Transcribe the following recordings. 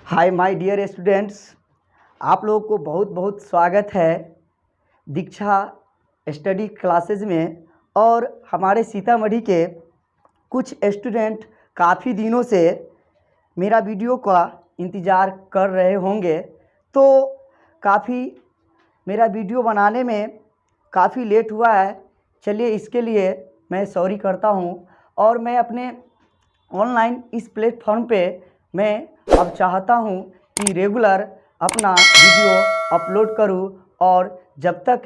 Hi my dear students, आप लोगों को बहुत बहुत स्वागत है दीक्षा स्टडी क्लासेज में। और हमारे सीतामढ़ी के कुछ स्टूडेंट काफ़ी दिनों से मेरा वीडियो का इंतज़ार कर रहे होंगे, तो काफ़ी मेरा वीडियो बनाने में काफ़ी लेट हुआ है। चलिए, इसके लिए मैं सॉरी करता हूँ। और मैं अपने ऑनलाइन इस प्लेटफॉर्म पे मैं अब चाहता हूँ कि रेगुलर अपना वीडियो अपलोड करूँ, और जब तक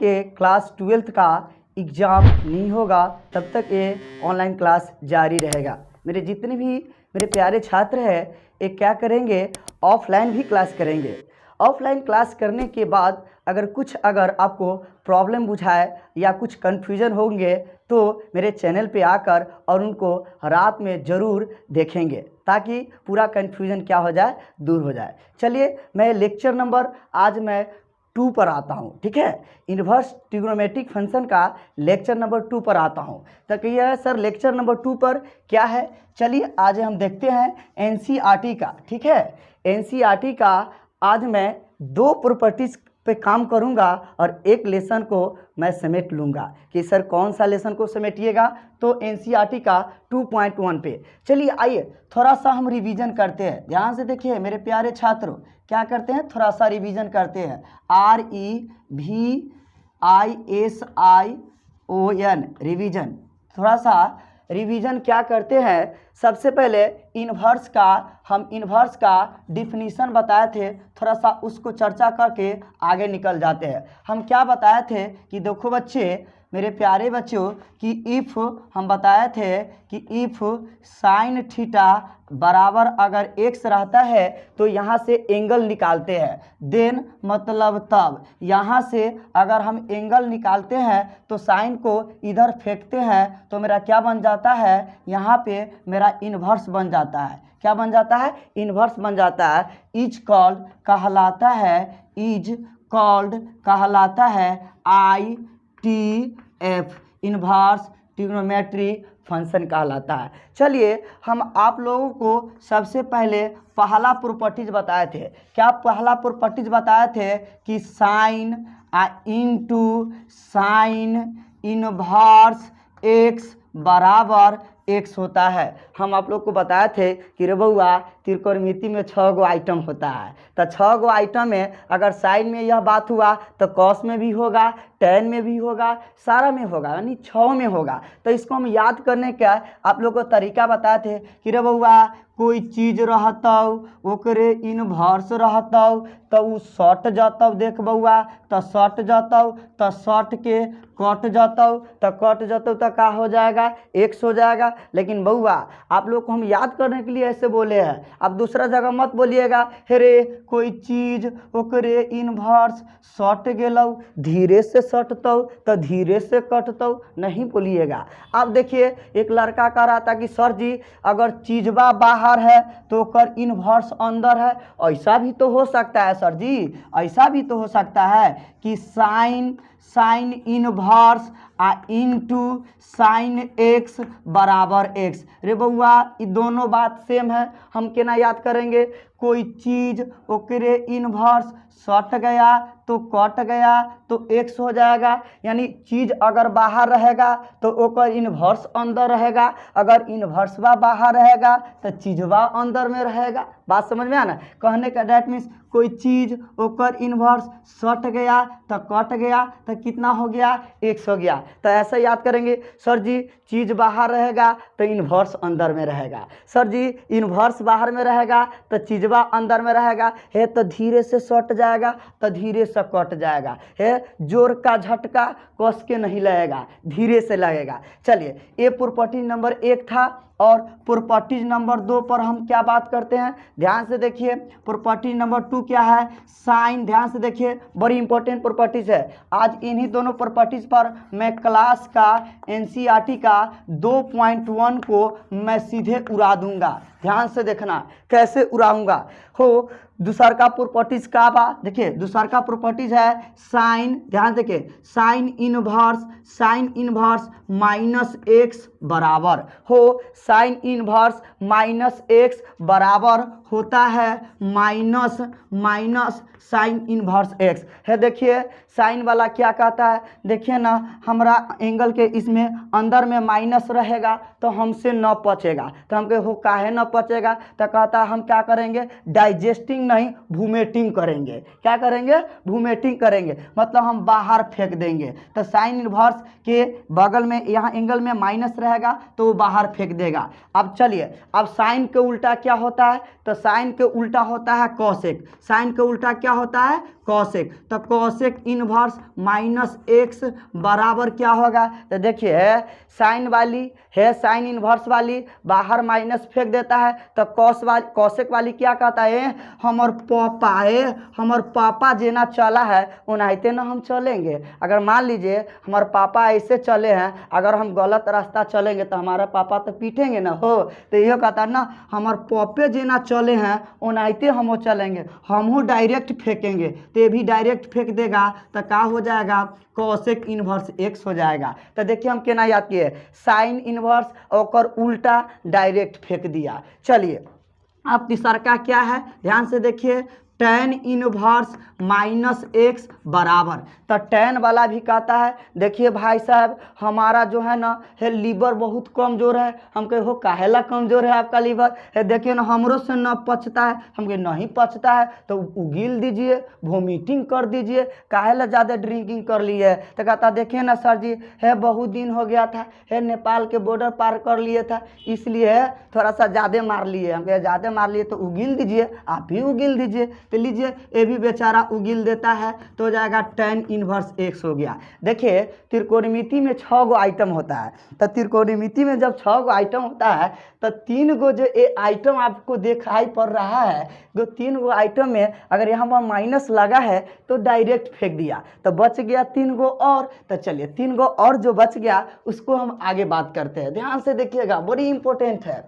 ये क्लास 12th का एग्ज़ाम नहीं होगा तब तक ये ऑनलाइन क्लास जारी रहेगा। मेरे जितने भी मेरे प्यारे छात्र हैं, ये क्या करेंगे, ऑफलाइन भी क्लास करेंगे। ऑफलाइन क्लास करने के बाद अगर आपको प्रॉब्लम बुझाए या कुछ कन्फ्यूज़न होंगे तो मेरे चैनल पे आकर और उनको रात में ज़रूर देखेंगे, ताकि पूरा कन्फ्यूज़न क्या हो जाए, दूर हो जाए। चलिए, मैं लेक्चर नंबर आज मैं 2 पर आता हूँ। ठीक है, इन्वर्स ट्रिग्नोमेट्रिक फंक्शन का लेक्चर नंबर 2 पर आता हूँ। तो कहिए सर, लेक्चर नंबर 2 पर क्या है। चलिए, आज हम देखते हैं एनसीईआरटी का। ठीक है, एनसीईआरटी का आज मैं 2 प्रॉपर्टीज़ पे काम करूंगा और एक लेसन को मैं समेट लूँगा कि सर कौन सा लेसन को समेटिएगा, तो एनसीईआरटी का 2.1 पे। चलिए आइए थोड़ा सा हम रिवीजन करते हैं। ध्यान से देखिए मेरे प्यारे छात्रों, क्या करते हैं, थोड़ा सा रिवीजन करते हैं। REVISION रिवीजन, थोड़ा सा रिवीजन क्या करते हैं। सबसे पहले इन्वर्स का डिफिनीशन बताए थे, थोड़ा सा उसको चर्चा करके आगे निकल जाते हैं। हम क्या बताए थे कि देखो बच्चे, मेरे प्यारे बच्चों, कि इफ़ हम बताए थे कि इफ़ साइन थीटा बराबर अगर x रहता है तो यहाँ से एंगल निकालते हैं। देन मतलब तब यहाँ से अगर हम एंगल निकालते हैं तो साइन को इधर फेंकते हैं तो मेरा क्या बन जाता है, यहाँ पे मेरा इन्वर्स बन जाता है। क्या बन जाता है, इन्वर्स बन जाता है। इज कॉल्ड कहलाता है ITF, इन्वर्स ट्रिग्नोमेट्रिक फंक्शन कहलाता है। चलिए, हम आप लोगों को सबसे पहले पहला प्रॉपर्टीज बताए थे। क्या पहला प्रॉपर्टीज बताए थे कि sine into sine inverse x बराबर x होता है। हम आप लोग को बताए थे कि रे बउआ, त्रिकोणमिति में 6 गो आइटम होता है। तो 6 गो आइटम में अगर साइन में यह बात हुआ तो कॉस में भी होगा, टेन में भी होगा, सारा में होगा, यानी 6 में होगा। तो इसको हम याद करने का आप लोग को तरीका बताए थे कि रे बउआ, कोई चीज़ रहता ओकरे इन्वर्स रहता तो उ सट जाता। देख बउआ, तो सट जाता तो सट के कट जाता तो क्या हो जाएगा, x हो जाएगा। लेकिन बउआ, आप लोग को हम याद करने के लिए ऐसे बोले हैं, आप दूसरा जगह मत बोलिएगा हे रे कोई चीज़ ओकरे इन्वर्स सट गेलौ, धीरे से सटतौ तो धीरे से कटतौ, नहीं बोलिएगा। अब देखिए, एक लड़का कह रहा था कि सर जी, अगर चीजवा बाहर है तो ओकर इन्वर्स अंदर है। ऐसा भी तो हो सकता है सर जी, ऐसा भी तो हो सकता है कि sign inverse into sine x बराबर x। रे बउआ, ये दोनों बात सेम है। हम केना याद करेंगे, कोई चीज़ ओकरे इन्वर्स सट गया तो कट गया तो x हो जाएगा। यानी चीज़ अगर बाहर रहेगा तो ओकर इन्वर्स अंदर रहेगा, अगर इन्वर्सवा बाहर रहेगा तो चीज़वा अंदर में रहेगा। बात समझ में आना, कहने का डैट मीन्स कोई चीज़ ओकर इन्वर्स सट गया तो कट गया तो कितना हो गया, x हो गया। तो ऐसा याद करेंगे, सर जी चीज़ बाहर रहेगा तो इन्वर्स अंदर में रहेगा, सर जी इन्वर्स बाहर में रहेगा तो चीज़वा अंदर में रहेगा। है तो धीरे से सट जाएगा तो धीरे से कट जाएगा। है जोर का झटका कस के नहीं लगेगा, धीरे से लगेगा। चलिए, ये प्रॉपर्टी नंबर 1 था। और प्रॉपर्टीज नंबर 2 पर हम क्या बात करते हैं, ध्यान से देखिए। प्रॉपर्टी नंबर 2 क्या है, साइन। ध्यान से देखिए, बड़ी इंपॉर्टेंट प्रॉपर्टीज है। आज इन्हीं दोनों प्रॉपर्टीज पर मैं क्लास का एनसीईआरटी का 2.1 को मैं सीधे उड़ा दूंगा। ध्यान से देखना कैसे उड़ाऊंगा। दूसर का प्रॉपर्टीज का बा, देखिए दूसर का प्रॉपर्टीज है साइन, ध्यान देखिए साइन इनवर्स माइनस एक्स बराबर हो, साइन इनवर्स माइनस एक्स बराबर होता है माइनस साइन इनवर्स एक्स है। देखिए साइन वाला क्या कहता है, देखिए ना हमारा एंगल के इसमें अंदर में माइनस रहेगा तो हमसे न पचेगा, तो हम हो काहे न पचेगा, तो कहता है हम क्या करेंगे, डाइजेस्टिंग नहीं वोमिटिंग करेंगे। क्या करेंगे, वोमिटिंग करेंगे, मतलब हम बाहर फेंक देंगे। तो साइन इनवर्स के बगल में यहाँ एंगल में माइनस रहेगा तो वो बाहर फेंक देगा। अब चलिए, अब साइन के उल्टा क्या होता है, तो साइन के उल्टा होता है कॉसेक, साइन के उल्टा क्या होता है, कॉसेक। तो कॉसेक इनवर्स माइनस एक्स बराबर क्या होगा, तो देखिए साइन वाली है, साइन इनवर्स वाली बाहर माइनस फेंक देता है, तो कॉसेक वाली क्या कहता है, हमर पापा जेना चला है उनाइते ना हम चलेंगे। अगर मान लीजिए हमारे पापा ऐसे चले हैं, अगर हम गलत रास्ता चलेंगे तो हमारा पापा तो पीटेंगे ना हो, तो यह कहता है ना हमारे पापे जेना चले हैं उनाइते हम चलेंगे, हम डायरेक्ट फेंकेंगे, तो ये भी डायरेक्ट फेंक देगा, तो क्या हो जाएगा, कॉसेक इनवर्स एक्स हो जाएगा। तो देखिए हम केना याद किए, साइन इनवर्स और उल्टा डायरेक्ट फेंक दिया। चलिए अब तीसरा का क्या है, ध्यान से देखिए, टेन इनवर्स माइनस एक्स बराबर, तो टेन वाला भी कहता है, देखिए भाई साहब हमारा जो है ना है लीवर बहुत कमज़ोर है, हम कहे हो काहेला कमज़ोर है आपका लीवर है, देखिए ना हमरो से न पचता है, हम कहे नहीं पचता है तो उगील दीजिए, वोमिटिंग कर दीजिए, काहेला ज़्यादा ड्रिंकिंग कर ली है। तो कहता देखिए ना सर जी है बहुत दिन हो गया था, है नेपाल के बॉर्डर पार कर लिए था, इसलिए थोड़ा सा ज़्यादा मार लिए, हम कहे ज़्यादा मार लिए तो उगील दीजिए, आप भी उगील दीजिए, तो लीजिए ये भी बेचारा उगील देता है, तो हो जाएगा टेन इनवर्स एक्स हो गया। देखिए त्रिकोणमिति में 6 गो आइटम होता है, तो त्रिकोणमिति में जब 6 गो आइटम होता है तो 3 गो जो ये आइटम आपको दिखाई पड़ रहा है, जो 3 गो आइटम में अगर यहाँ पर माइनस लगा है तो डायरेक्ट फेंक दिया, तो बच गया 3 गो और। तो चलिए 3 गो और जो बच गया उसको हम आगे बात करते हैं, ध्यान से देखिएगा बड़ी इंपॉर्टेंट है।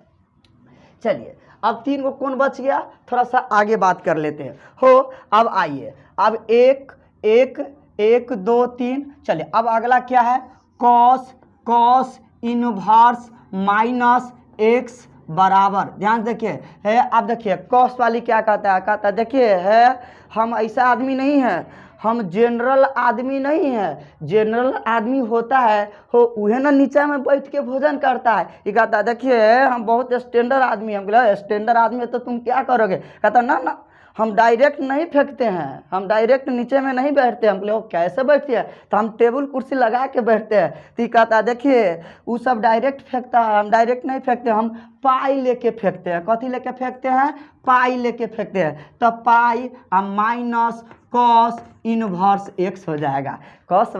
चलिए अब 3 गो कौन बच गया, थोड़ा सा आगे बात कर लेते हैं हो। अब आइए, अब एक 2 3, चलिए अब अगला क्या है, कॉस इनवर्स माइनस एक्स बराबर, ध्यान देखिए है। अब देखिए कॉस वाली क्या कहता है, देखिए है हम ऐसा आदमी नहीं है, हम जनरल आदमी नहीं है, जनरल आदमी होता है हो उहे ना नीचा में बैठ के भोजन करता है। ये कहता है देखिए हम बहुत स्टैंडर्ड आदमी, हम बोले स्टैंडर्ड आदमी है तो तुम क्या करोगे, कहता ना हम डायरेक्ट नहीं फेंकते हैं, हम डायरेक्ट नीचे में नहीं बैठते, हम बोले कैसे बैठते हैं, तो हम टेबल कुर्सी लगा के बैठते हैं। तो कहता है देखिए वो सब डायरेक्ट फेंकता है, हम डायरेक्ट नहीं फेंकते, हम पाई लेके फेंकते हैं। कथी लेके फेंकते हैं, पाई लेके फेंकते हैं, तो pi minus cos inverse x हो जाएगा। कॉस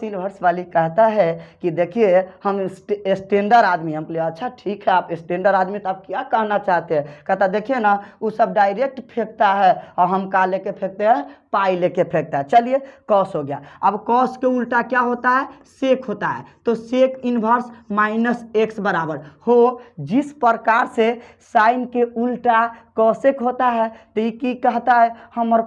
इनवर्स वाली कहता है कि देखिए हम स्टैंडर्ड आदमी, हम बोले अच्छा ठीक है आप स्टैंडर्ड आदमी, तो आप क्या कहना चाहते हैं, कहता देखिए ना वो सब डायरेक्ट फेंकता है और हम का लेके फेंकते हैं, पाई लेके फेंकता है। चलिए कॉस हो गया। अब कॉस के उल्टा क्या होता है, सेक होता है, तो सेक इनवर्स माइनस एक्स बराबर हो। जिस प्रकार से साइन के उल्टा कॉसेक होता है, तो ये की कहता है हमर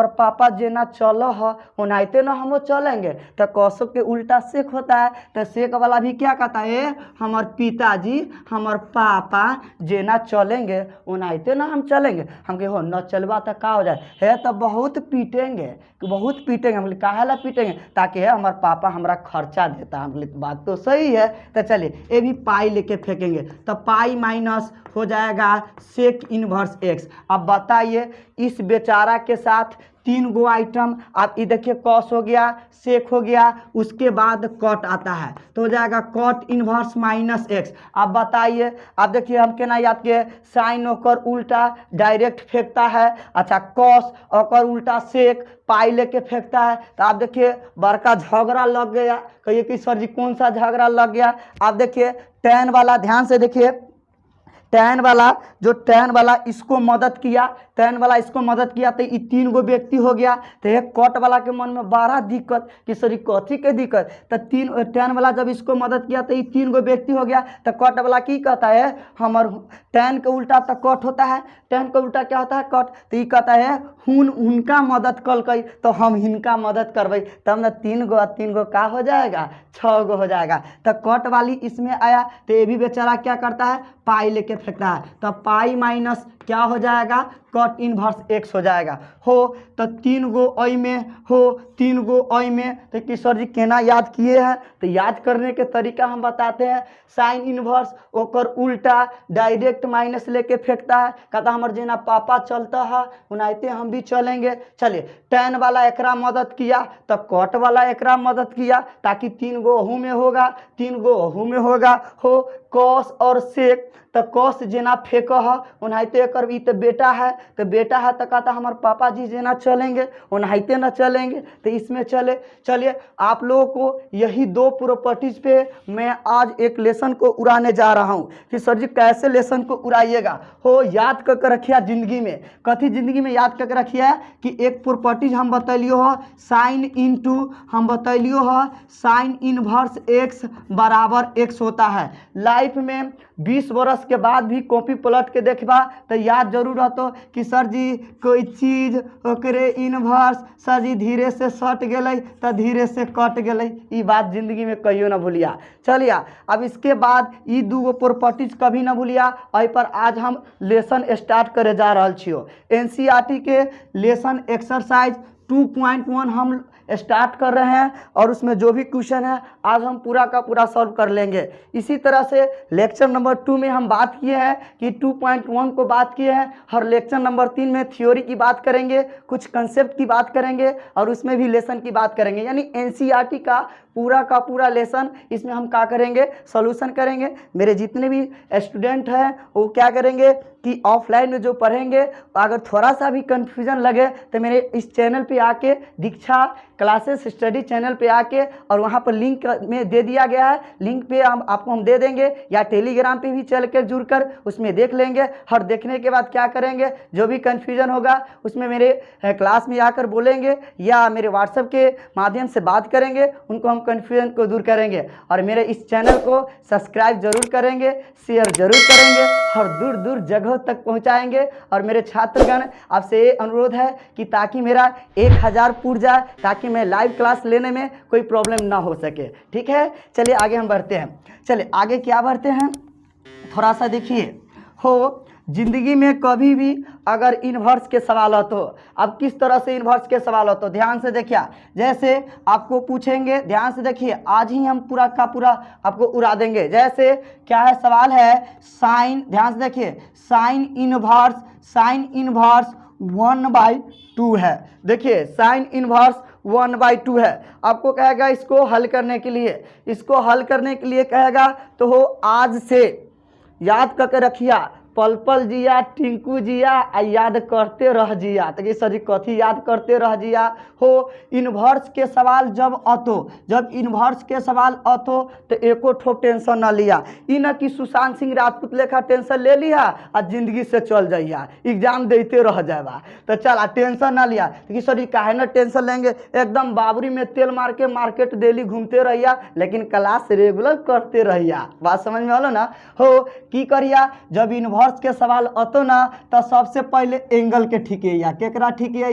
पापा जेना चलो हो उनाइते ना हम चलेंगे, तो कॉसेक के उल्टा सेक होता है, तो सेक वाला भी क्या कहता है, हमर पिताजी हमर पापा जेना चलेंगे उनाइते ना हम चलेंगे। हम कहे हो न चलवा तो का हो जाए, है तो बहुत पीटेंगे, हम बोले काहेला पीटेंगे, ताकि है हमारे पापा हमारा खर्चा देता। हम बोले बात तो सही है, तो चलिए ये भी पाई लेके फेंकेंगे, तो पाई माइनस हो जाएगा सेक इनवर्स एक्स। अब बताइए इस बेचारा के साथ 3 गो आइटम, आप ये देखिए कॉस हो गया, सेक हो गया, उसके बाद कॉट आता है, तो हो जाएगा कॉट इनवर्स माइनस एक्स। अब बताइए, अब देखिए हम केना याद किए, साइन होकर उल्टा डायरेक्ट फेंकता है, अच्छा कॉस और उल्टा सेक पाई लेके फेंकता है, तो आप देखिए बड़का झगड़ा लग गया। कहिए कि सर जी कौन सा झगड़ा लग गया, आप देखिए टेन वाला ध्यान से देखिए, टैन वाला इसको मदद किया, टैन वाला इसको मदद किया तो ये 3 गो व्यक्ति हो गया। तो ये कट वाला के मन में बड़ा दिक्कत कि सॉरी कथी के दिक्कत, तो टैन वाला जब इसको मदद किया तो ये 3 गो व्यक्ति हो गया। तो कट वाला की कहता है हमार टैन के उल्टा तो कट होता है, टैन का उल्टा क्या होता है कट, तो ये कहता है उनका मदद कल कई तो हम इनका मदद करवाई, तब ना 3 गो का हो जाएगा 6 गो हो जाएगा। तो कट वाली इसमें आया तो ये भी बेचारा क्या करता है पाई लेके फेंकता है, तो पाई माइनस क्या हो जाएगा कट इनवर्स एक्स हो जाएगा। हो तो 3 गो आई में हो 3 गो आई में, तो किशोर जी केना याद किए हैं, तो याद करने के तरीका हम बताते हैं। साइन इनवर्स ओकर उल्टा डायरेक्ट माइनस लेके फेंकता है, कहता हमारे जेना पापा चलता है उनाते हम भी चलेंगे। चलिए टैन वाला एकरा मदद किया तो कट वाला एकरा मदद किया, ताकि 3 गो अहू में होगा 3 गो अहू में होगा। हो कॉस और सेक, तो कॉस जेना फेंक है उनाते एकर ई तो बेटा है तो कहता हमारे पापा जी जेना चलेंगे उनाते न चलेंगे, तो इसमें चलिए आप लोगों को यही 2 प्रॉपर्टीज पे मैं आज एक लेसन को उड़ाने जा रहा हूँ कि सर जी कैसे लेसन को उड़ाइएगा। हो याद करके रखिए जिंदगी में, कथी जिंदगी में याद करके रखिए कि एक प्रॉपर्टीज हम बतैलियो हो साइन इंटू हम बतैलियो हो साइन इनवर्स एक्स बराबर एक्स होता है। लाइफ में 20 वर्ष के बाद भी कॉपी पलट के देखबा तो याद जरूर रहतो कि सर जी कोई चीज ओकरे इनवर्स सर जी धीरे से सट गए तो धीरे से कट गए, ये बात जिंदगी में कहियो ना भूलिया। चलिए अब इसके बाद ये 2 गो प्रॉपर्टीज कभी ना भूलिया। एहि पर आज हम लेसन स्टार्ट करे जा रहा छियो। एनसीईआरटी के लेसन एक्सरसाइज 2.1 हम स्टार्ट कर रहे हैं और उसमें जो भी क्वेश्चन है आज हम पूरा का पूरा सॉल्व कर लेंगे। इसी तरह से लेक्चर नंबर 2 में हम बात किए हैं कि 2.1 को बात किए हैं, हर लेक्चर नंबर 3 में थ्योरी की बात करेंगे, कुछ कंसेप्ट की बात करेंगे और उसमें भी लेसन की बात करेंगे। यानी एनसीईआरटी का पूरा लेसन इसमें हम क्या करेंगे सॉल्यूशन करेंगे। मेरे जितने भी स्टूडेंट हैं वो क्या करेंगे कि ऑफलाइन में जो पढ़ेंगे अगर थोड़ा सा भी कन्फ्यूजन लगे तो मेरे इस चैनल पे आके दीक्षा क्लासेस स्टडी चैनल पे आके और वहाँ पर लिंक में दे दिया गया है, लिंक पे हम दे देंगे या टेलीग्राम पे भी चल कर जुड़कर उसमें देख लेंगे। हर देखने के बाद क्या करेंगे जो भी कन्फ्यूजन होगा उसमें मेरे क्लास में आकर बोलेंगे या मेरे व्हाट्सएप के माध्यम से बात करेंगे, उनको हम कन्फ्यूजन को दूर करेंगे। और मेरे इस चैनल को सब्सक्राइब जरूर करेंगे, शेयर जरूर करेंगे, हर दूर दूर जगहों तक पहुंचाएंगे। और मेरे छात्रगण आपसे ये अनुरोध है कि ताकि मेरा 1000 पूर जाए, ताकि मैं लाइव क्लास लेने में कोई प्रॉब्लम ना हो सके। ठीक है, चलिए आगे हम बढ़ते हैं। चलिए आगे क्या बढ़ते हैं, थोड़ा सा देखिए। हो जिंदगी में कभी भी अगर इन्वर्स के सवाल हो तो अब किस तरह से इन्वर्स के सवाल हो तो ध्यान से देखिए। जैसे आपको पूछेंगे, ध्यान से देखिए, आज ही हम पूरा का पूरा आपको उड़ा देंगे। जैसे क्या है सवाल है साइन, ध्यान से देखिए, साइन इनवर्स 1/2 है। देखिए साइन इनवर्स 1/2 है। आपको कहेगा इसको हल करने के लिए कहेगा तो हो आज से याद करके रखिया पल पल जिया टिंकू जिया आ याद करते रह जिया। तो सर जी कथी याद करते रह जिया हो, इन्वर्स के सवाल जब इन्वर्स के सवाल अतो तो एको ठो टेंशन ना लिया, ई न कि सुशांत सिंह राजपूत लेखा टेंशन ले लिया आ जिंदगी से चल जाइया, एग्जाम देते रह जाएगा। तो चल टेंशन ना लिया कि सर जी काहे ना टेंशन लेंगे, एकदम बाबरी में तेल मार के मार्केट डेली घूमते रहिया लेकिन क्लास रेगुलर करते रहिया। बात समझ में आलो ना। हो की करिया जब इन्वर्स के सवाल अतो ना तो सबसे पहले एंगल के ठीक है, केकरा ठीक है,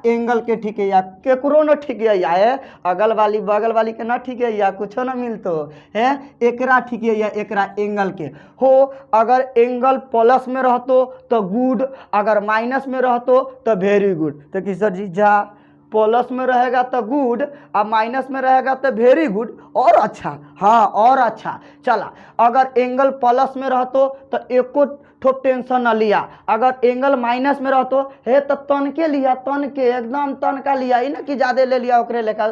एंगल के ठीक है, केकरो न ठीक है, अगल वाली बगल वाली के ना ठीक है, कुछो ना मिलतो है, एकरा ठीक है, एकरा एंगल के हो। अगर एंगल प्लस में रहतो तो गुड, अगर माइनस में रहतो तो वेरी गुड। तो कि सर जी जा प्लस में रहेगा तो गुड और माइनस में रहेगा तो वेरी गुड, और अच्छा, हाँ और अच्छा। चला अगर एंगल प्लस में रहतो तो एको ठो टेंशन न लिया, अगर एंगल माइनस में रहतो है तो तन के लिया, तन के एकदम तन का लिया, ही ना कि ज़्यादा ले लिया ओकरे लेखा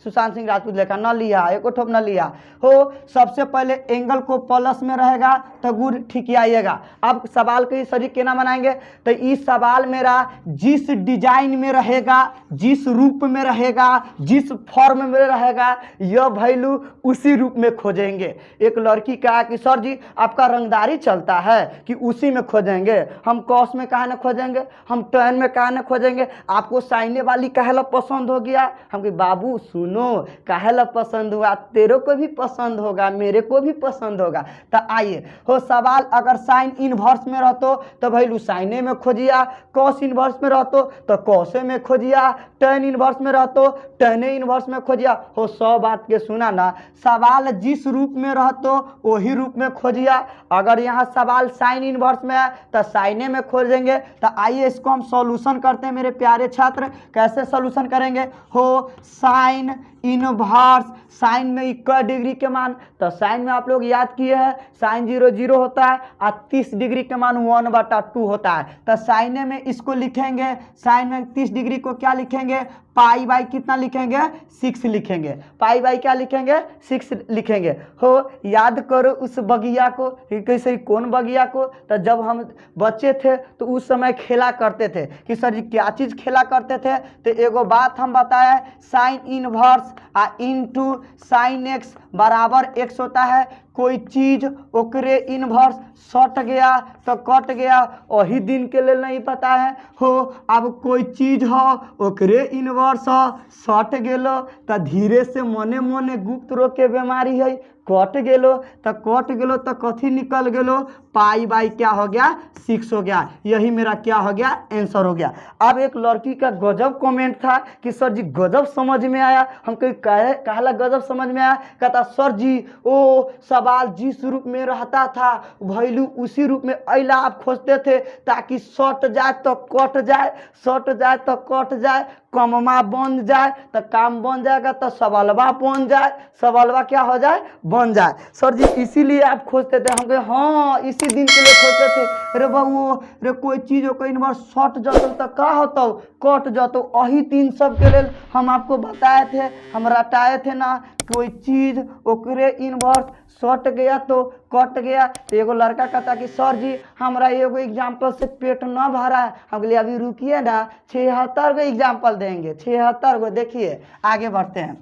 सुशांत सिंह राजपूत लेखा न लिया, एको ठोप न लिया हो। सबसे पहले एंगल को प्लस में रहेगा तो गुड ठीक आइएगा। अब सवाल के सरी केना बनाएंगे तो इस सवाल मेरा जिस डिजाइन में रहेगा, जिस जिस रूप में रहेगा, जिस फॉर्म में रहेगा, यह वैल्यू उसी रूप में खोजेंगे। एक लड़की कहा कि सर जी आपका रंगदारी चलता है कि उसी में खोजेंगे, हम कॉस में कहा ना खोजेंगे, हम टर्न में कहा ना खोजेंगे, आपको साइने वाली कहला पसंद हो गया। हम कहे बाबू सुनो, कहला पसंद हुआ, तेरे को भी पसंद होगा, मेरे को भी पसंद होगा। तो आइए हो सवाल, अगर साइन इनवर्स में रहतो तो वैल्यू साइने में खोजिया, कॉस इनवर्स में रहतो तो कॉसे में खोजिया, टर्न इनवर्स में रहतो टर्ने इनवर्स में खोजिया। हो 100 बात के सुना ना, सवाल जिस रूप में रहतो वही रूप में खोजिया। अगर यहाँ सवाल साइन इनवर्स में है तो साइने में खोजेंगे। तो आइए इसको हम सॉल्यूशन करते हैं मेरे प्यारे छात्र। कैसे सॉल्यूशन करेंगे? हो साइन इनवर्स, साइन में इक्वल डिग्री के मान, तो साइन में आप लोग याद किए हैं साइन 0 0 होता है और 30 डिग्री के मान 1/2 होता है। तो साइने में इसको लिखेंगे, साइन में 30 डिग्री को क्या लिखेंगे, पाई बाई कितना लिखेंगे, 6 लिखेंगे। पाई बाई क्या लिखेंगे, 6 लिखेंगे। हो याद करो उस बगिया को, कैसे कौन बगिया को, तो जब हम बच्चे थे तो उस समय खेला करते थे कि सर जी क्या चीज़ खेला करते थे। तो एगो बात हम बताए, साइन इनवर्स आ इनटू साइन एक्स बराबर एक्स होता है। कोई चीज ओकरे इनवर्स सट गया तो कट गया, वही दिन के लिए नहीं पता है। हो अब कोई चीज हो ओकरे इनवर्स हो सट गेलो तो धीरे से मने मने गुप्त रोग के बीमारी है, कट गेलो तो कथी निकल गेलो, पाई बाई क्या हो गया, 6 हो गया। यही मेरा क्या हो गया, आंसर हो गया। अब एक लड़की का गजब कमेंट था कि सर जी गजब समझ में आया। हम कहला गजब समझ में आया, कहता सर जी ओ सवाल जिस रूप में रहता था वैल्यू उसी रूप में अला आप खोजते थे ताकि सट जाए तो कट जाए, सट जाए तो कट जाए, कममा बन जाए तो काम बन जाएगा, तो सवालवा बन जाए, सवालवा क्या हो जाए, बन जाए। सर जी इसीलिए आप खोजते थे। हम कहे हाँ इसी दिन के लिए खोजते थे। अरे बबू रे कोई चीज़ को इनवर्स शॉर्ट जातो तो का होता कट जातो, वही 3 सब के लिए हम आपको बताए थे, हम रटाए थे ना। कोई चीज़ ओकरे इनवर्स शॉर्ट गया तो कट गया। तो एगो लड़का कहता कि सर जी हमारा एगो एग्जाम्पल से पेट न भरा है। हम बोले अभी रुकिए ना, 76 गो एग्जाम्पल देंगे, 76 गो। देखिए आगे बढ़ते हैं,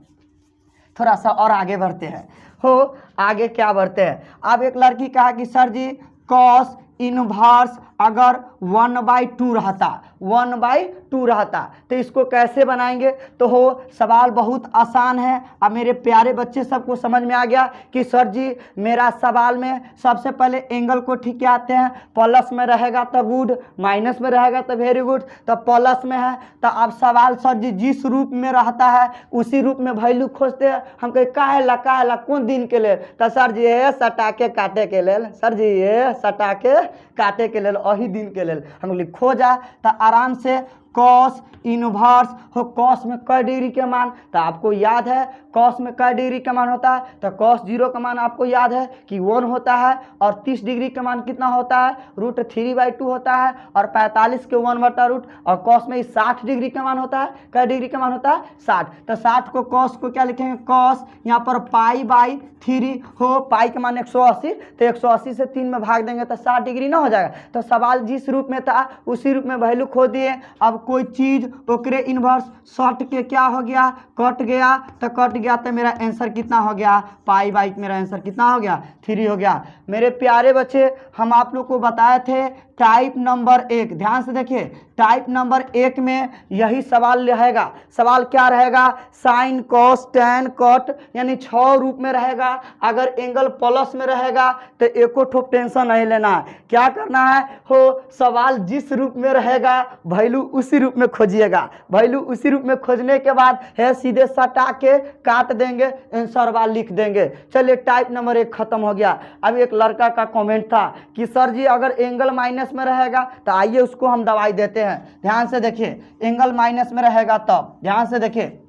थोड़ा सा और आगे बढ़ते हैं। हो आगे क्या बढ़ते हैं। अब एक लड़की कहा कि सर जी कॉस इनवर्स अगर 1/2 रहता, 1/2 रहता तो इसको कैसे बनाएंगे। तो हो सवाल बहुत आसान है। अब मेरे प्यारे बच्चे सबको समझ में आ गया कि सर जी मेरा सवाल में सबसे पहले एंगल को ठीक आते हैं, प्लस में रहेगा तो गुड, माइनस में रहेगा तो वेरी गुड। तो प्लस में है तो अब सवाल सर जी जिस रूप में रहता है उसी रूप में वैल्यू खोजते हैं। हम कहे काहेला कौन दिन के लिए, तो सर जी ये सटा के काटे के लेल, सर जी ये सटा के काटे के लेल वही दिन के लेल। हम बोले खोजा तो आराम से कॉस इनवर्स हो, कॉस में कै डिग्री के मान, तो आपको याद है कॉस में कै डिग्री का मान होता है। तो कॉस 0 का मान आपको याद है कि 1 होता है, और 30 डिग्री का मान कितना होता है, √3/2 होता है, और 45 के 1/√। और कॉस में 60 डिग्री का मान होता है, कै डिग्री का मान होता है 60। तो 60 को कॉस को क्या लिखेंगे, कॉस यहाँ पर π/3 हो, पाई का मान 180, तो 180 से 3 में भाग देंगे तो 60 डिग्री ना हो जाएगा। तो सवाल जिस रूप में था उसी रूप में वैल्यू खो दिए। अब कोई चीज ओकरे इनवर्स शॉर्ट के क्या हो गया, कट गया, तो कट गया तो मेरा आंसर कितना हो गया, π/, मेरा आंसर कितना हो गया, 3 हो गया। मेरे प्यारे बच्चे हम आप लोग को बताए थे टाइप नंबर 1, ध्यान से देखिए टाइप नंबर 1 में यही सवाल रहेगा। सवाल क्या रहेगा, साइन कॉस टैन कट, यानी 6 रूप में रहेगा। अगर एंगल प्लस में रहेगा तो एको ठोप टेंशन नहीं लेना है, क्या करना है हो सवाल जिस रूप में रहेगा वैल्यू उसी रूप में खोजिएगा। वैल्यू उसी रूप में खोजने के बाद है सीधे सटा के काट देंगे, आंसर वाल लिख देंगे। चलिए टाइप नंबर 1 खत्म हो गया। अब एक लड़का का कमेंट था कि सर जी अगर एंगल माइनस में रहेगा तो आइए उसको हम दवाई देते हैं। ध्यान से देखिए एंगल माइनस में रहेगा तब, ध्यान से देखिए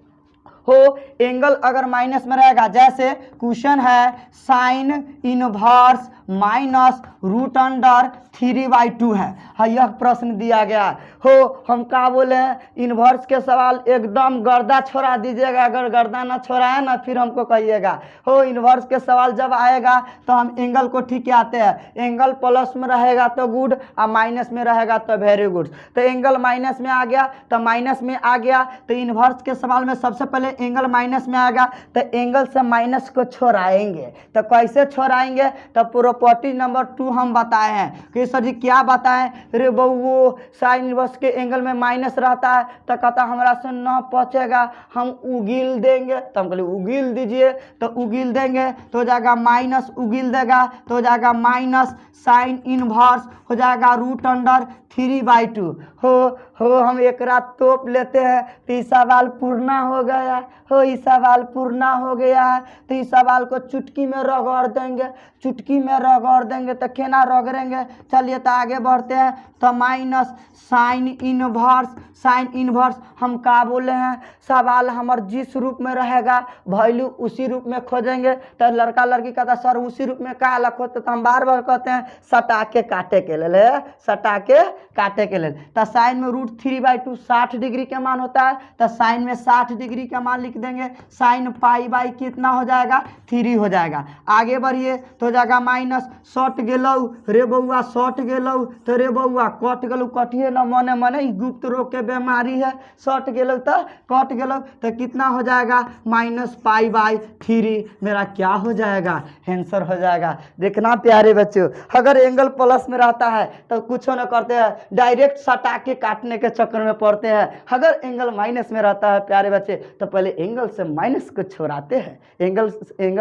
हो एंगल अगर माइनस में रहेगा, जैसे क्वेश्चन है sine inverse minus root under 3/2 है। हाँ, यह प्रश्न दिया गया है। हो हम क्या बोले हैं, इन्वर्स के सवाल एकदम गर्दा छोड़ा दीजिएगा, अगर गर्दा ना छोड़ाए ना फिर हमको कहिएगा। हो इन्वर्स के सवाल जब आएगा तो हम एंगल को ठीक आते हैं, एंगल प्लस में रहेगा तो गुड और माइनस में रहेगा तो वेरी गुड। तो एंगल माइनस में आ गया तो माइनस में आ गया, तो इन्वर्स के सवाल में सबसे पहले एंगल माइनस में आएगा तो एंगल से माइनस को छोड़ाएंगे। तो कैसे छोड़ाएंगे, तो प्रॉपर्टी नंबर 2 हम बताए हैं कि सर जी क्या बताएं, रे बउओ साइन इन्वर्स के एंगल में माइनस रहता है तो कहता हमारा से न पहुँचेगा, हम उगिल देंगे। तो हम कहले उगिल दीजिए, तो उगिल देंगे तो हो जाएगा माइनस, उगिल देगा तो हो जाएगा माइनस साइन इनवर्स हो जाएगा रूट अंडर 3/2। हो हम एक रात तोप लेते हैं तो इस सवाल पूर्ण हो गया। हो इस सवाल पूर्ण हो गया है तो इस सवाल को चुटकी में रगड़ देंगे, चुटकी में रगड़ देंगे तो केना रगड़ेंगे। चलिए तो आगे बढ़ते हैं। तो minus sine inverse, sine inverse हम क्या बोले हैं, सवाल हमार जिस रूप में रहेगा वैल्यू उसी रूप में खोजेंगे। तो लड़का लड़की कहता सर उसी रूप में क्या अलग होते, तो हम बार बार कहते हैं सटा के काटे के ले, सटा के काटे के ले। तो साइन में रूट 3/2 60 डिग्री का मान होता है, तो साइन में 60 डिग्री का मान लिख देंगे। साइन पाई बाई कितना हो जाएगा 3 हो जाएगा। आगे बढ़िए तो हो जाएगा माइनस शॉर्ट गेलऊ, रे बउआ शॉर्ट गेलऊ, तो रे बउआ कट गेलऊ, कटिए न मने मने गुप्त रोग के बीमारी है, शॉर्ट गेलऊ तो कट गेलऊ, तो कितना हो जाएगा माइनस पाई/3 मेरा क्या हो जाएगा, आंसर हो जाएगा। देखना प्यारे बच्चों, अगर एंगल प्लस में रहता है तो कुछ न करते हैं, डायरेक्ट सटा के काटने के चक्कर में पड़ते हैं। अगर एंगल माइनस में रहता है प्यारे बच्चे तो पहले एंगल से माइनस को छोड़ाते हैं, एंगल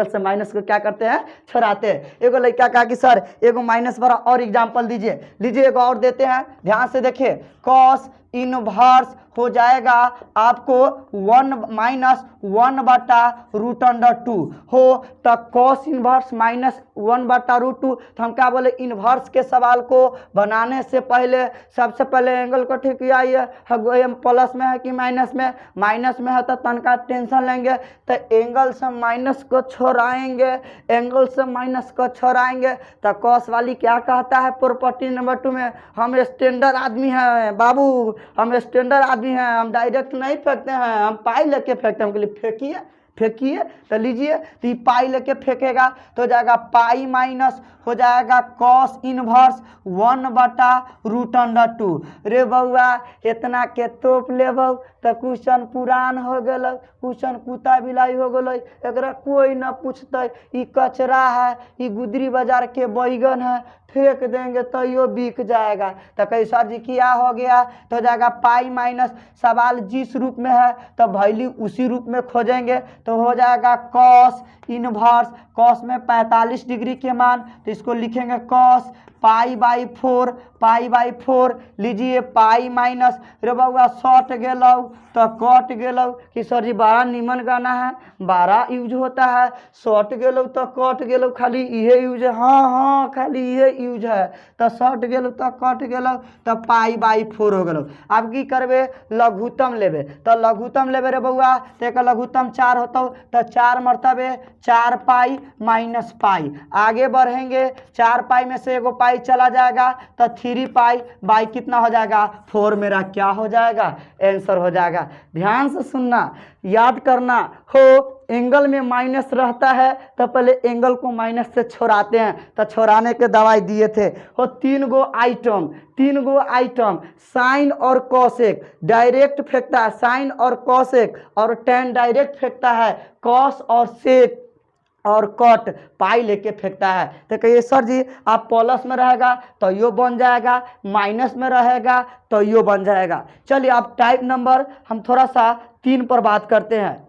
से माइनस को क्या करते हैं, छोड़ाते हैं। एगो लड़का कहा कि सर एगो माइनस वाला और एग्जाम्पल दीजिए, लीजिए एगो और देते हैं, ध्यान से देखिए। कॉस इनवर्स हो जाएगा आपको 1-1/√2 हो, तो कॉस इनवर्स -1/√2। तो हम क्या बोले, इनवर्स के सवाल को बनाने से पहले सबसे पहले एंगल को ठीक आइए, प्लस में है कि माइनस में है तो तनका टेंशन लेंगे, तो एंगल से माइनस को छोड़ाएंगे, एंगल से माइनस को छोड़ाएंगे। तो कॉस वाली क्या कहता है प्रॉपर्टी नंबर 2 में, हम स्टैंडर्ड आदमी हैं बाबू, हम स्टैंडर्ड आदमी हैं, हम डायरेक्ट नहीं फेंकते हैं, हम पाई लेके फेंकते हैं। हम कहलिए फेंकिए फेंकिए, तो लीजिए, तो पाई लेके फेंकेगा तो हो जाएगा पाई माइनस हो जाएगा कॉस इनवर्स 1/√2। रे बउआ इतना के तोप लेबौ तो क्वेश्चन पुरान हो गल, क्वेश्चन कुत्ता बिलाई हो गल, एकरा कोई न पूछते, ई कचरा है, ई गुदरी बाजार के बैगन है, फेंक देंगे तो यो बिक जाएगा। तो कैसा जी क्या हो गया, तो हो जाएगा पाई माइनस, सवाल जिस रूप में है तो वैल्यू उसी रूप में खोजेंगे, तो हो जाएगा कॉस इनवर्स, कॉस में 45 डिग्री के मान, तो इसको लिखेंगे कॉस पाई/4 लीजिए, पाई माइनस, रे बउआ शॉर्ट गेलौ तो कट गेलौ, कि सर जी बड़ा निमन गाना है, बड़ा यूज होता है, शॉर्ट गेलौ तो कट गेलौ, खाली इहे यूज है, हाँ खाली इहे यूज है, तो शॉर्ट गेलौ तो कट गेलौ, तो पाई/4 हो गेलौ। अब की करबे, लघुत्तम लेबे, तो लघुत्तम लेबे रे बउआ, तो एक लघुत्तम 4 होता, तो 4 मरतबे 4 पाई माइनस पाई। आगे बढ़ेंगे, 4 पाई में से एगो पाई चला जाएगा तो 3 पाई बाई कितना हो जाएगा 4, मेरा क्या हो जाएगा, आंसर हो जाएगा। ध्यान से सुनना, याद करना हो, एंगल में माइनस रहता है तो पहले एंगल को माइनस से छोड़ाते हैं, तो छोड़ाने के दवाई दिए थे हो 3 गो आइटम साइन और कॉसेक डायरेक्ट फेंकता है, साइन और कॉसेक, और टेन डायरेक्ट फेंकता है, कॉस और सेक और कट पाई लेके फेंकता है। तो कहिए सर जी आप प्लस में रहेगा तो यो बन जाएगा, माइनस में रहेगा तो यो बन जाएगा। चलिए अब टाइप नंबर हम थोड़ा सा 3 पर बात करते हैं।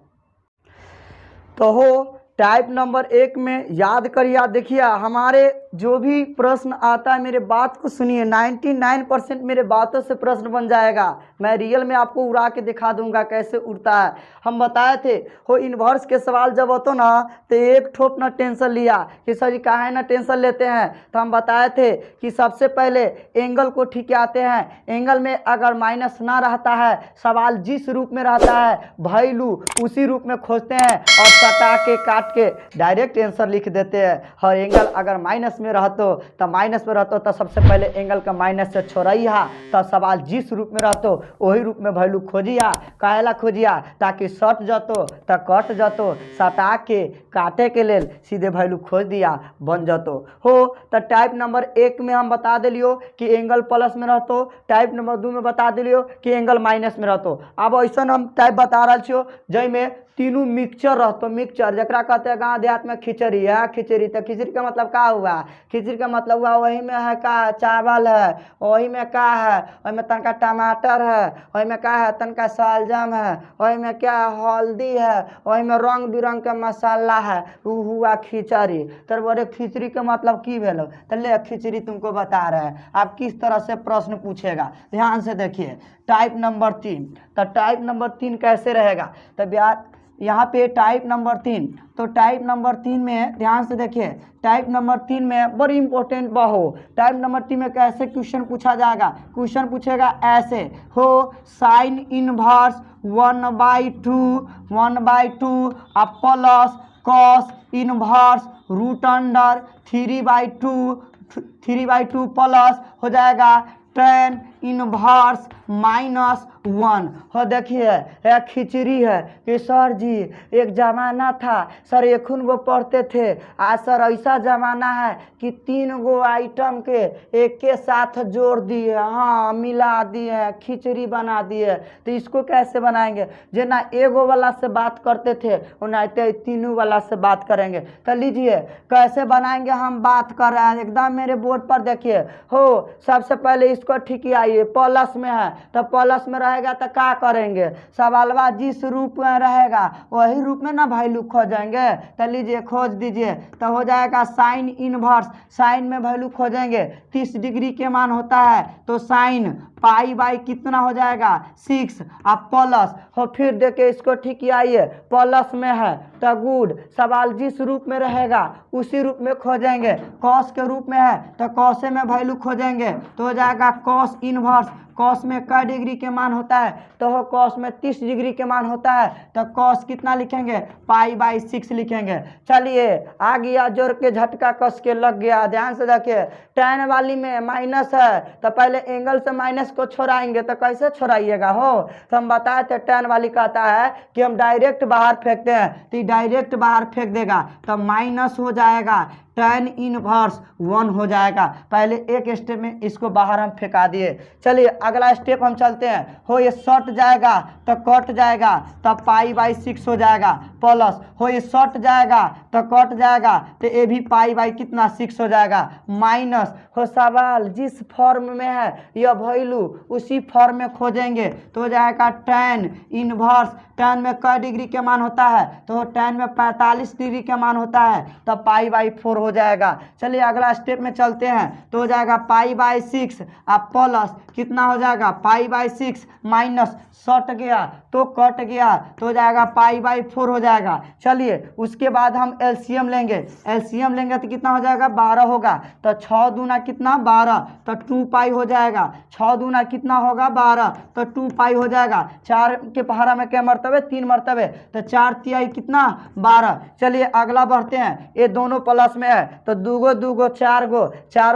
तो हो टाइप नंबर 1 में याद करिए, देखिए हमारे जो भी प्रश्न आता है मेरे बात को सुनिए, 99% मेरे बातों से प्रश्न बन जाएगा, मैं रियल में आपको उड़ा के दिखा दूंगा कैसे उड़ता है। हम बताए थे हो इन्वर्स के सवाल जब होतो ना तो एक ठोप ना टेंशन लिया कि सर जी काहे ना टेंशन लेते हैं, तो हम बताए थे कि सबसे पहले एंगल को ठीक आते हैं, एंगल में अगर माइनस ना रहता है, सवाल जिस रूप में रहता है वैल्यू उसी रूप में खोजते हैं और सटा के काट के डायरेक्ट आंसर लिख देते हैं। और एंगल अगर माइनस में में रहतो तो माइनस में रहतो तो सबसे पहले एंगल का माइनस से छोड़िया तो सवाल जिस रूप में रहतो वही रूप में वैल्यू खोजिया। काहेला खोजिया ताकि सट जतो तो कट जतो, सटा के काटे के लेल सीधे वैल्यू खोज दिया बन जतो हो। तो टाइप नंबर 1 में हम बता दिलियो कि एंगल प्लस में रहतो, टाइप नंबर 2 में बता दिलियो कि एंगल माइनस में रहतो। अब ऐसा हम टाइप बता रहा छियो जैमें तीनों मिक्सचर रहतो। मिक्सचर जरा कहते हैं गाँव देहात में खिचड़ी है। खिचड़ी तो खिचड़ी का मतलब का हुआ, खिचड़ी का मतलब हुआ वही में है का चावल है, वही में का है, वही में तनका टमाटर है, वही में का है तनका सलजम है, वही में क्या हल्दी है, वही में रंग बिरंग का मसाला है, वो हुआ खिचड़ी। तो बोले खिचड़ी का मतलब की भेलो, तो ले खिचड़ी तुमको बता रहे हैं। आप किस तरह से प्रश्न पूछेगा ध्यान से देखिए। टाइप नंबर 3, तो टाइप नंबर 3 कैसे रहेगा, तो बिहार यहाँ पे टाइप नंबर 3, तो टाइप नंबर 3 में ध्यान से देखिए। टाइप नंबर 3 में बड़ी इंपॉर्टेंट बहु टाइप नंबर 3 में कैसे क्वेश्चन पूछा जाएगा। क्वेश्चन पूछेगा ऐसे हो, साइन इनवर्स 1/2 अब plus cos inverse root under 3/2 plus हो जाएगा tan इनवर्स -1 हो। देखिए यह खिचड़ी है कि सर जी एक ज़माना था सर एखुन वो पढ़ते थे, आज सर ऐसा ज़माना है कि 3 गो आइटम के एक के साथ जोड़ दिए, हाँ मिला दिए, खिचड़ी बना दिए। तो इसको कैसे बनाएंगे, जना एगो वाला से बात करते थे उनाते तीनों वाला से बात करेंगे। तो लीजिए कैसे बनाएंगे, हम बात कर रहे हैं एकदम मेरे बोर्ड पर देखिए हो। सबसे पहले इसको ठीक आइए प्लस में है तो प्लस में रहेगा तो क्या करेंगे, सवालवा जिस रूप में रहेगा वही रूप में ना वैल्यू खोजेंगे। तो लीजिए खोज दीजिए तो हो जाएगा साइन इनवर्स, साइन में वैल्यू खोजेंगे 30 डिग्री के मान होता है तो साइन पाई बाई कितना हो जाएगा 6 अब प्लस हो। फिर देखिए इसको ठीक आइए प्लस में है तो गुड, सवाल जिस रूप में रहेगा उसी रूप में खोजेंगे। कॉस के रूप में है तो कॉसे में वैल्यू खोजेंगे तो हो जाएगा कॉस इनवर्स। कॉस में कै डिग्री के मान होता है तो हो कॉस में 30 डिग्री के मान होता है तो कॉस कितना लिखेंगे π/6 लिखेंगे। चलिए आ गया जोड़ के झटका कस के लग गया। ध्यान से देखिए tan वाली में माइनस है तो पहले एंगल से माइनस को छोड़ाएंगे तो कैसे छोड़ाइएगा हो। तो हम बताए थे tan वाली कहता है कि हम डायरेक्ट बाहर फेंकते हैं तो डायरेक्ट बाहर फेंक देगा तो माइनस हो जाएगा tan इनवर्स 1 हो जाएगा। पहले एक स्टेप में इसको बाहर हम फेंका दिए। चलिए अगला स्टेप हम चलते हैं हो, ये सट जाएगा तो कट जाएगा तो π/6 हो जाएगा प्लस हो, ये सट जाएगा तो कट जाएगा तो ये भी π/कितना 6 हो जाएगा माइनस हो। सवाल जिस फॉर्म में है यह वैल्यू उसी फॉर्म में खोजेंगे तो हो जाएगा tan इनवर्स। tan में कै डिग्री के मान होता है तो tan में 45 डिग्री के मान होता है तो π/4 हो जाएगा। चलिए अगला स्टेप में चलते हैं तो हो जाएगा π/6 अब प्लस कितना हो जाएगा π/6 माइनस सट गया तो कट गया तो हो जाएगा π/4 हो जाएगा। चलिए उसके बाद हम एलसीएम लेंगे, एलसीएम लेंगे तो कितना हो जाएगा 12 होगा तो 6 दूना कितना 12 तो 2π हो जाएगा। 6 दूना कितना होगा 12 तो 2π हो जाएगा। 4 के पहाड़ा में क्या मरतबे 3 मरतबे तो 4 तिहाई कितना 12। चलिए अगला बढ़ते हैं, ये दोनों प्लस में है तो 2 गो 4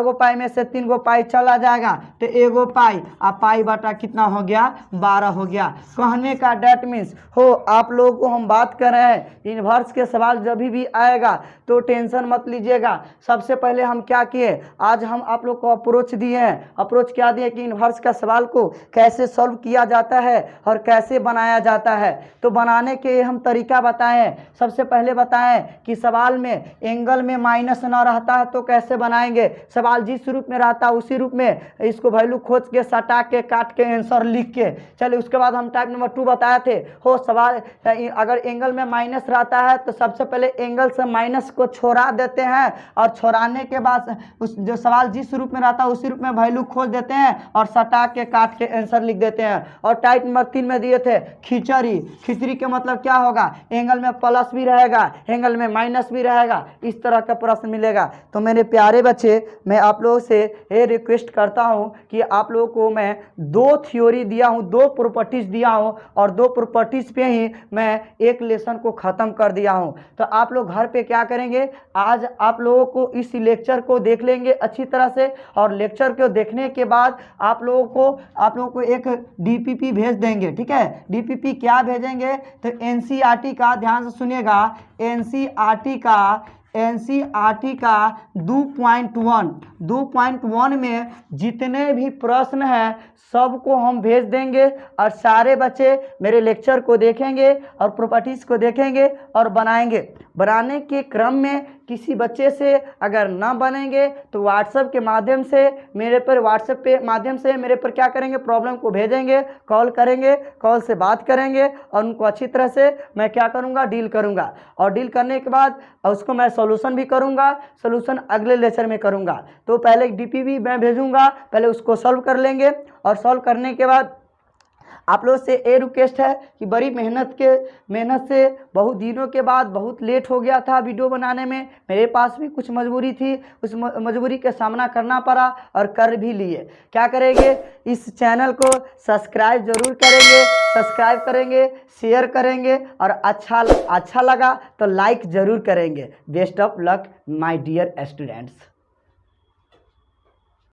गो पाई में से 3 गो पाई चला जाएगा तो 1 गो पाई अब पाई बटा कितना हो गया 12 हो गया। कहने का डेट मीन्स हो आप लोगों को हम बात कर रहे हैं इन्वर्स के सवाल जब भी आएगा तो टेंशन मत लीजिएगा। सबसे पहले हम क्या किए, आज हम आप लोग को अप्रोच दिए हैं। अप्रोच क्या दिए कि इन्वर्स का सवाल को कैसे सॉल्व किया जाता है और कैसे बनाया जाता है। तो बनाने के हम तरीका बताएं। सबसे पहले बताएं कि सवाल में एंगल में माइनस न रहता है तो कैसे बनाएंगे, सवाल जिस रूप में रहता है उसी रूप में इसको वैल्यू खोज के सटा के काट के आंसर लिख के। चलिए उसके बाद हम टाइप नंबर 2 बताए थे हो, सवाल अगर एंगल में माइनस रहता है तो सबसे पहले एंगल से माइनस को छोड़ा देते हैं और छोड़ाने के बाद उस जो सवाल जिस रूप में रहता है उसी रूप में वैल्यू खोज देते हैं और सटा के काट के आंसर लिख देते हैं। और टाइप नंबर 3 में दिए थे खिचड़ी, खिचड़ी का मतलब क्या होगा, एंगल में प्लस भी रहेगा, एंगल में माइनस भी रहेगा, इस तरह का प्रश्न मिलेगा। तो मेरे प्यारे बच्चे, मैं आप लोगों से ये रिक्वेस्ट करता हूँ कि आप लोगों को मैं 2 थ्योरी दिया हूँ, 2 प्रॉपर्टीज दिया हूँ, और 2 प्रॉपर्टीज पे ही मैं एक लेसन को ख़त्म कर दिया हूँ। तो आप लोग घर पे क्या करेंगे, आज आप लोगों को इस लेक्चर को देख लेंगे अच्छी तरह से, और लेक्चर को देखने के बाद आप लोगों को एक डीपीपी भेज देंगे। ठीक है, डीपीपी क्या भेजेंगे, तो एनसीईआरटी का, ध्यान से सुनिएगा, एनसीईआरटी का 2.1 में जितने भी प्रश्न हैं सबको हम भेज देंगे, और सारे बच्चे मेरे लेक्चर को देखेंगे और प्रॉपर्टीज़ को देखेंगे और बनाएंगे। बनाने के क्रम में किसी बच्चे से अगर ना बनेंगे तो व्हाट्सएप के माध्यम से मेरे पर क्या करेंगे, प्रॉब्लम को भेजेंगे, कॉल करेंगे, कॉल से बात करेंगे, और उनको अच्छी तरह से मैं क्या करूँगा, डील करूँगा, और डील करने के बाद उसको मैं सॉल्यूशन भी करूँगा, सॉल्यूशन अगले लेक्चर में करूँगा। तो पहले डीपीपी मैं भेजूँगा, पहले उसको सॉल्व कर लेंगे, और सॉल्व करने के बाद आप लोग से ये रिक्वेस्ट है कि बड़ी मेहनत से बहुत दिनों के बाद बहुत लेट हो गया था वीडियो बनाने में, मेरे पास भी कुछ मजबूरी थी, उस मजबूरी का सामना करना पड़ा और कर भी लिए। क्या करेंगे, इस चैनल को सब्सक्राइब जरूर करेंगे, शेयर करेंगे, और अच्छा लगा तो लाइक ज़रूर करेंगे। Best of luck my dear students.